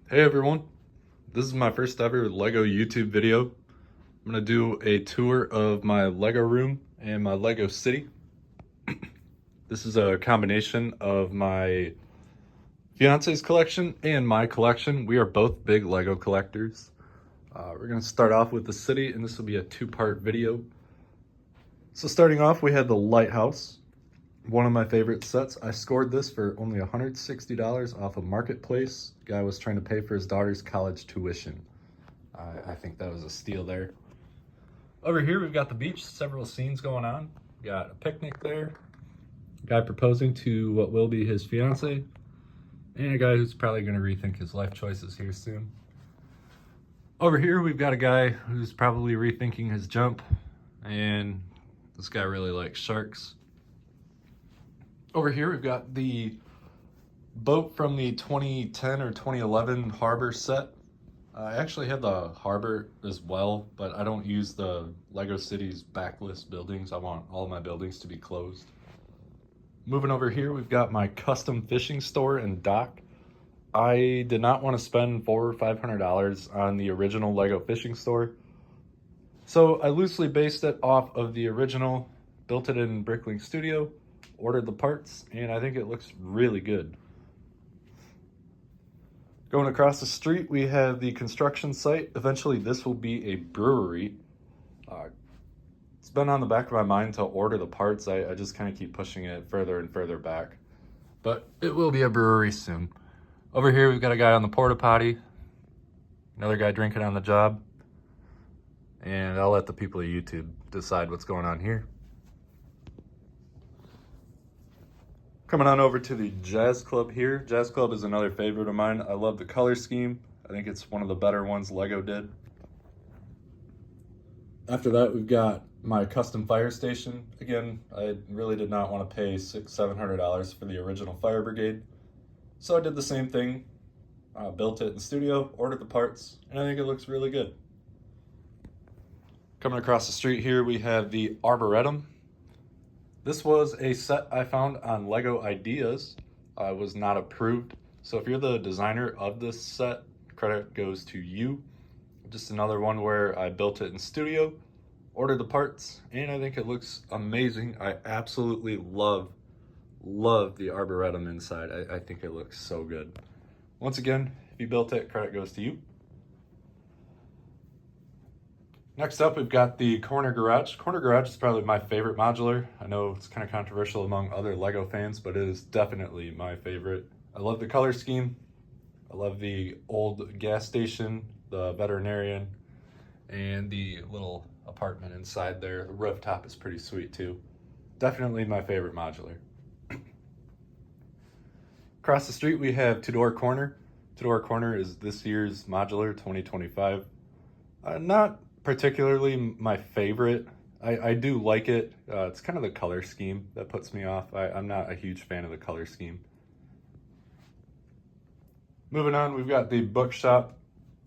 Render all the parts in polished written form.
Hey everyone, this is my first ever Lego YouTube video. I'm gonna do a tour of my Lego room and my Lego city. This is a combination of my fiance's collection and my collection. We are both big Lego collectors. We're gonna start off with the city, and this will be a two-part video. So starting off, we had the lighthouse. One of my favorite sets. I scored this for only $160 off of Marketplace. Guy was trying to pay for his daughter's college tuition. I think that was a steal there. Over here, we've got the beach, several scenes going on. Got a picnic there. Guy proposing to what will be his fiance. And a guy who's probably going to rethink his life choices here soon. Over here, we've got a guy who's probably rethinking his jump. And this guy really likes sharks. Over here, we've got the boat from the 2010 or 2011 harbor set. I actually have the harbor as well, but I don't use the Lego City's backlist buildings. I want all my buildings to be closed. Moving over here, we've got my custom fishing store and dock. I did not want to spend $400 or $500 on the original Lego fishing store. So I loosely based it off of the original, built it in Bricklink Studio, ordered the parts, and I think it looks really good. Going across the street, we have the construction site. Eventually, this will be a brewery. It's been on the back of my mind to order the parts. I just kind of keep pushing it further and further back. But it will be a brewery soon. Over here, we've got a guy on the porta potty. Another guy drinking on the job. And I'll let the people of YouTube decide what's going on here. Coming on over to the Jazz Club here. Jazz Club is another favorite of mine. I love the color scheme. I think it's one of the better ones Lego did. After that, we've got my custom fire station. Again, I really did not want to pay $600-700 for the original fire brigade. So I did the same thing, built it in the studio, ordered the parts, and I think it looks really good. Coming across the street here, we have the Arboretum. This was a set I found on Lego Ideas. I was not approved. So if you're the designer of this set, credit goes to you. Just another one where I built it in studio, ordered the parts, and I think it looks amazing. I absolutely love the Arboretum inside. I think it looks so good. Once again, if you built it, credit goes to you. Next up, we've got the corner garage. Corner garage is probably my favorite modular. I know it's kind of controversial among other Lego fans, but it is definitely my favorite. I love the color scheme. I love the old gas station, the veterinarian, and the little apartment inside there. The rooftop is pretty sweet too. Definitely my favorite modular. Across the street, we have Tudor Corner. Tudor Corner is this year's modular 2025. Not particularly my favorite. I do like it. It's kind of the color scheme that puts me off. I'm not a huge fan of the color scheme. Moving on, we've got the bookshop.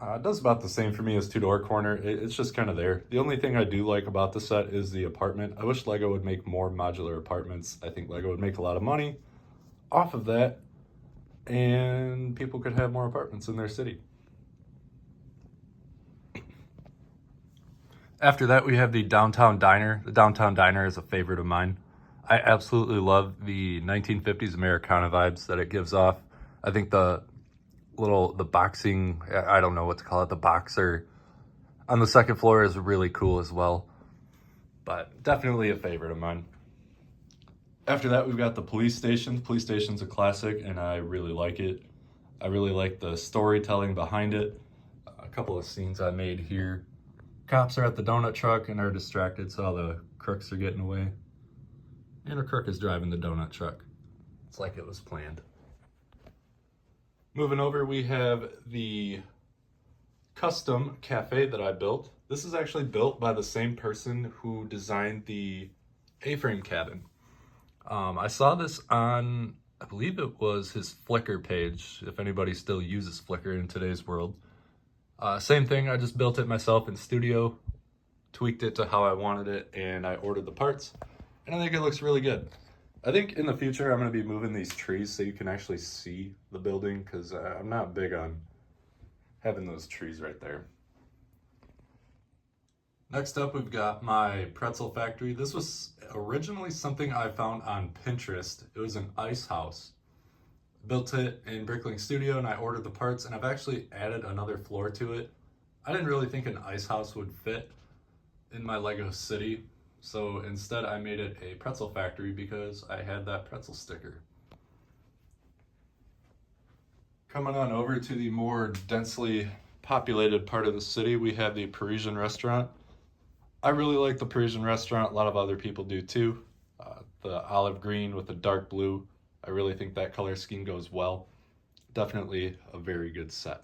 It does about the same for me as Tudor Corner. It's just kind of there. The only thing I do like about the set is the apartment. I wish Lego would make more modular apartments. I think Lego would make a lot of money off of that, and people could have more apartments in their city. After that, we have the Downtown Diner. The Downtown Diner is a favorite of mine. I absolutely love the 1950s Americana vibes that it gives off. I think the boxing, I don't know what to call it, the boxer on the second floor is really cool as well. But definitely a favorite of mine. After that, we've got the police station. The police station's a classic, and I really like it. I really like the storytelling behind it. A couple of scenes I made here. Cops are at the donut truck and are distracted, so all the crooks are getting away. And a crook is driving the donut truck. It's like it was planned. Moving over, we have the custom cafe that I built. This is actually built by the same person who designed the A-frame cabin. I saw this on, I believe it was his Flickr page, if anybody still uses Flickr in today's world. Same thing, I just built it myself in studio, tweaked it to how I wanted it, and I ordered the parts, and I think it looks really good. I think in the future I'm going to be moving these trees so you can actually see the building, because I'm not big on having those trees right there. Next up, we've got my pretzel factory. This was originally something I found on Pinterest. It was an ice house. Built it in Brickling Studio and I ordered the parts, and I've actually added another floor to it. I didn't really think an ice house would fit in my Lego city, so instead I made it a pretzel factory because I had that pretzel sticker. Coming on over to the more densely populated part of the city, we have the Parisian restaurant. I really like the Parisian restaurant. A lot of other people do too. The olive green with the dark blue. I really think that color scheme goes well. Definitely a very good set.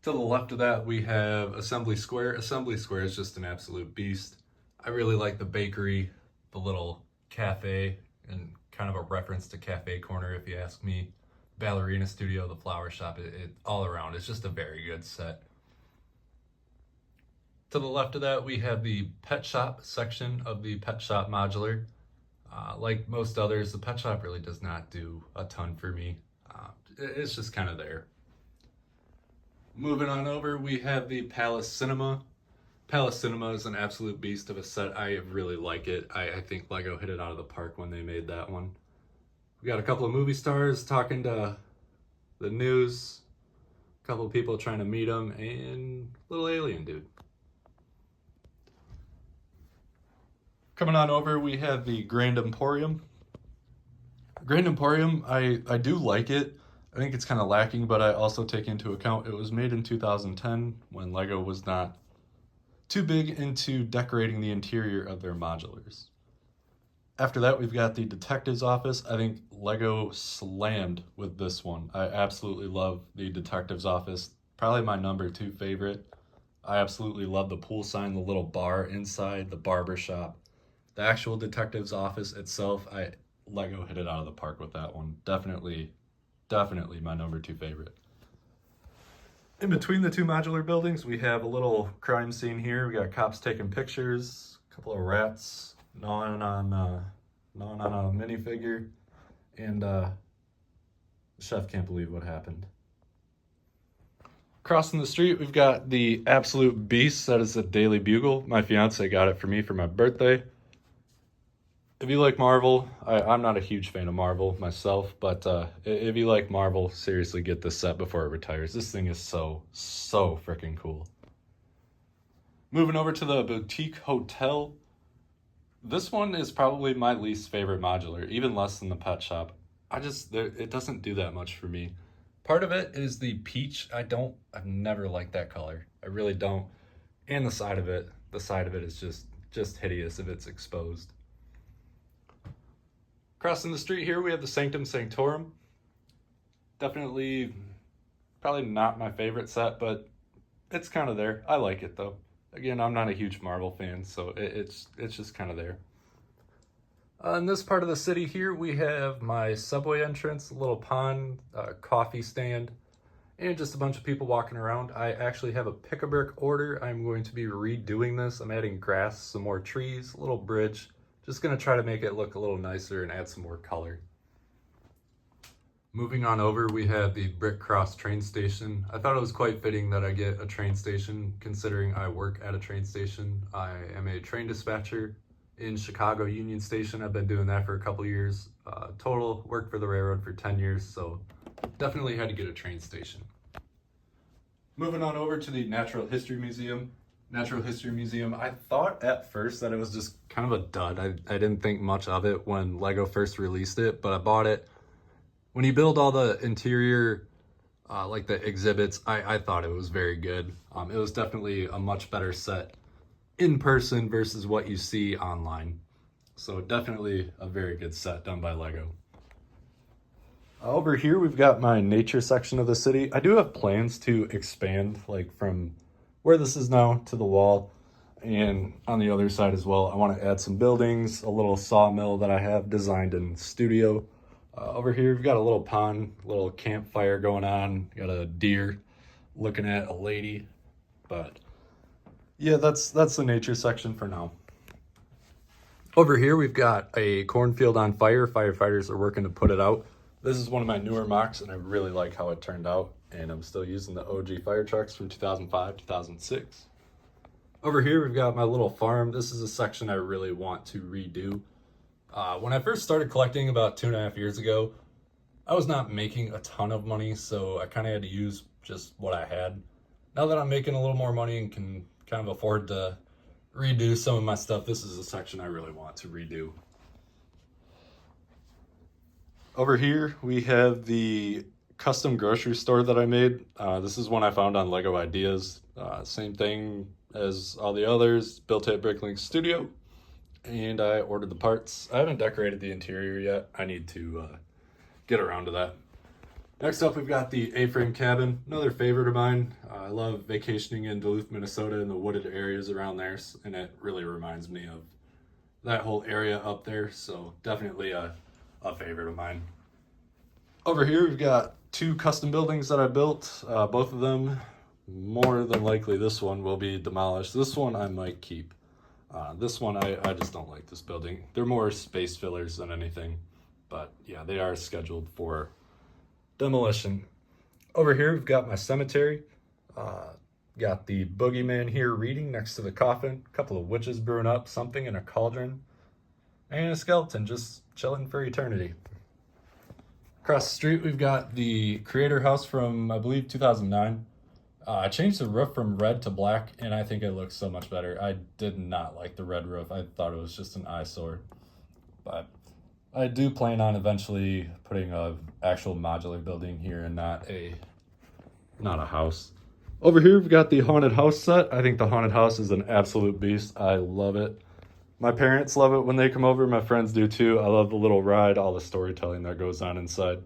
To the left of that, we have Assembly Square. Assembly Square is just an absolute beast. I really like the bakery, the little cafe, and kind of a reference to Cafe Corner if you ask me. Ballerina Studio, the flower shop, it all around. It's just a very good set. To the left of that, we have the pet shop section of the pet shop modular. Like most others, the pet shop really does not do a ton for me. It's just kind of there. Moving on over, we have the Palace Cinema. Palace Cinema is an absolute beast of a set. I really like it. I think Lego hit it out of the park when they made that one. We got a couple of movie stars talking to the news, a couple of people trying to meet them, and little alien dude. Coming on over, we have the Grand Emporium. Grand Emporium, I do like it. I think it's kind of lacking, but I also take into account it was made in 2010 when Lego was not too big into decorating the interior of their modulars. After that, we've got the Detective's Office. I think Lego slammed with this one. I absolutely love the Detective's Office. Probably my #2 favorite. I absolutely love the pool sign, the little bar inside, the barber shop. The actual Detective's Office itself, Lego hit it out of the park with that one. Definitely my #2 favorite. In between the two modular buildings, we have a little crime scene here. We got cops taking pictures, a couple of rats gnawing on a minifigure, and the chef can't believe what happened. Crossing the street, we've got the absolute beast that is the Daily Bugle. My fiance got it for me for my birthday. If you like Marvel, I'm not a huge fan of Marvel myself, but if you like Marvel, seriously get this set before it retires. This thing is so freaking cool. Moving over to the Boutique Hotel. This one is probably my least favorite modular, even less than the Pet Shop. It doesn't do that much for me. Part of it is the peach. I've never liked that color. I really don't. And the side of it is just hideous if it's exposed. Crossing the street here, we have the Sanctum Sanctorum. Definitely, probably not my favorite set, but it's kind of there. I like it though. Again, I'm not a huge Marvel fan, so it's just kind of there. In this part of the city here, we have my subway entrance, a little pond, coffee stand, and just a bunch of people walking around. I actually have a pick-a-brick order. I'm going to be redoing this. I'm adding grass, some more trees, a little bridge. Just gonna try to make it look a little nicer and add some more color. Moving on over, we have the Brick Cross train station. I thought it was quite fitting that I get a train station, considering I work at a train station. I am a train dispatcher in Chicago Union Station. I've been doing that for a couple years. Total worked for the railroad for 10 years, so definitely had to get a train station. Moving on over to the Natural History Museum. Natural History Museum, I thought at first that it was just kind of a dud. I didn't think much of it when Lego first released it, but I bought it. When you build all the interior, like the exhibits, I thought it was very good. It was definitely a much better set in person versus what you see online. So definitely a very good set done by Lego. Over here, we've got my nature section of the city. I do have plans to expand like from where this is now to the wall, and on the other side as well. I want to add some buildings, a little sawmill that I have designed in studio. Over here, we've got a little pond, a little campfire going on. Got a deer looking at a lady, but yeah, that's the nature section for now. Over here, we've got a cornfield on fire. Firefighters are working to put it out. This is one of my newer mocks, and I really like how it turned out. And I'm still using the OG fire trucks from 2005, 2006. Over here, we've got my little farm. This is a section I really want to redo. When I first started collecting about 2.5 years ago, I was not making a ton of money, so I kind of had to use just what I had. Now that I'm making a little more money and can kind of afford to redo some of my stuff, this is a section I really want to redo. Over here, we have the custom grocery store that I made. This is one I found on Lego Ideas. Same thing as all the others, built at Bricklink Studio. And I ordered the parts. I haven't decorated the interior yet. I need to get around to that. Next up, we've got the A-frame cabin, another favorite of mine. I love vacationing in Duluth, Minnesota, and the wooded areas around there, and it really reminds me of that whole area up there, so definitely a favorite of mine. Over here, we've got 2 custom buildings that I built. Both of them, more than likely, this one will be demolished. This one I might keep. This one, I just don't like this building. They're more space fillers than anything. But yeah, they are scheduled for demolition. Over here, we've got my cemetery. Got the boogeyman here reading next to the coffin. A couple of witches brewing up something in a cauldron. And a skeleton just chilling for eternity. Across the street, we've got the creator house from, I believe, 2009. I changed the roof from red to black, and I think it looks so much better. I did not like the red roof. I thought it was just an eyesore. But I do plan on eventually putting a actual modular building here and not a house. Over here, we've got the haunted house set. I think the haunted house is an absolute beast. I love it. My parents love it when they come over. My friends do too. I love the little ride, all the storytelling that goes on inside.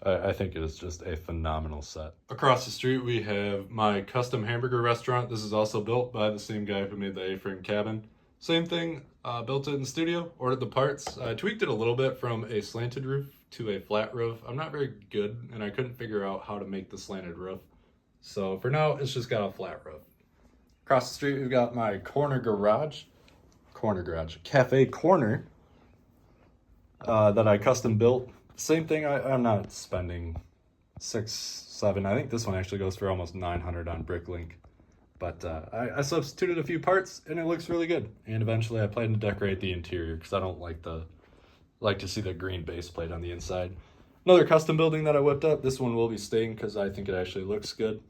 I think it is just a phenomenal set. Across the street, we have my custom hamburger restaurant. This is also built by the same guy who made the A-frame cabin. Same thing, built it in the studio, ordered the parts. I tweaked it a little bit from a slanted roof to a flat roof. I'm not very good, and I couldn't figure out how to make the slanted roof. So for now, it's just got a flat roof. Across the street, we've got my cafe corner that I custom built. Same thing, I'm not spending $600, $700. I think this one actually goes for almost $900 on Bricklink. But I substituted a few parts and it looks really good. And eventually I plan to decorate the interior because I don't like to see the green base plate on the inside. Another custom building that I whipped up. This one will be staying because I think it actually looks good.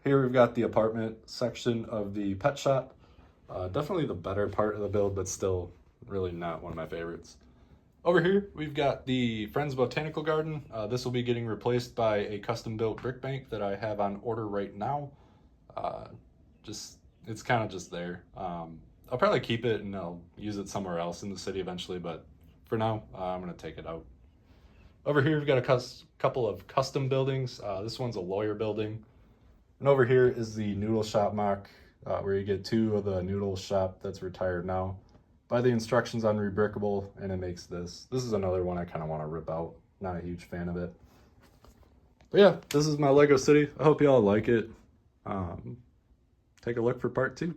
Here we've got the apartment section of the pet shop. Definitely the better part of the build, but still really not one of my favorites. Over here, we've got the Friends Botanical Garden. This will be getting replaced by a custom-built brick bank that I have on order right now. It's kind of just there. I'll probably keep it and I'll use it somewhere else in the city eventually, but for now, I'm going to take it out. Over here, we've got a couple of custom buildings. This one's a lawyer building. And over here is the noodle shop mock, where you get 2 of the noodle shop that's retired now. Buy the instructions on Rebrickable, and it makes this. This is another one I kind of want to rip out. Not a huge fan of it. But yeah, this is my Lego City. I hope y'all like it. Take a look for part 2.